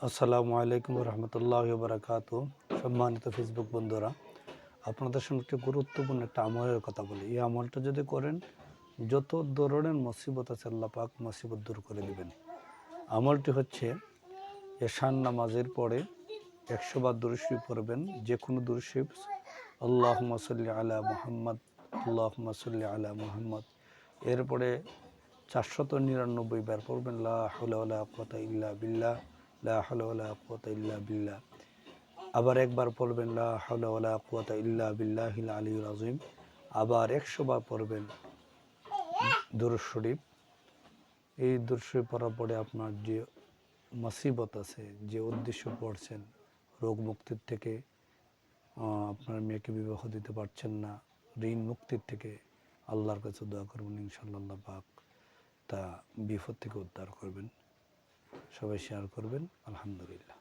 আসসালামু আলাইকুম রহমতুল্লাহ বারাকাত। সম্মানিত ফেসবুক বন্ধুরা, আপনাদের সঙ্গে একটি গুরুত্বপূর্ণ একটা আমলের কথা বলি। এই আমলটা যদি করেন, যত ধরনের মুসিবত আছে আল্লাহ পাক মুসিবত দূর করে দেবেন। আমলটি হচ্ছে, এশান নামাজের পরে 100 বার দুরূদ শরীফ পড়বেন, যে কোনো দুরূদ শরীফ। আল্লাহুম্মা সাল্লি আলা মুহাম্মদ, আল্লাহুম্মা সাল্লি আলা মুহাম্মদ। এরপরে 499 বার পড়বেন লা হাওলা ওয়ালা কুওয়াতা ইল্লা বিল্লাহ, লা হাওলা ওয়ালা কুওয়াতা ইল্লা বিল্লাহ। আবার একবার পড়বেন লা হাওলা ওয়ালা কুওয়াতা ইল্লা বিল্লাহিল আলিয়্যিল আযীম। আবার 100 বার পড়বেন দুরূদ শরীফ। এই দুরূদ শরীফ পড়ার পরে আপনার যে মুসিবত আছে, যে উদ্দেশ্য পড়ছেন, রোগ মুক্তির থেকে, আপনার মেয়েকে বিবাহ দিতে পারছেন না, ঋণ মুক্তির থেকে আল্লাহর কাছে দোয়া করবেন, ইনশাআল্লাহ আল্লাহ পাক তা বিপদ থেকে উদ্ধার করবেন। সবাই শেয়ার করবেন। আলহামদুলিল্লাহ।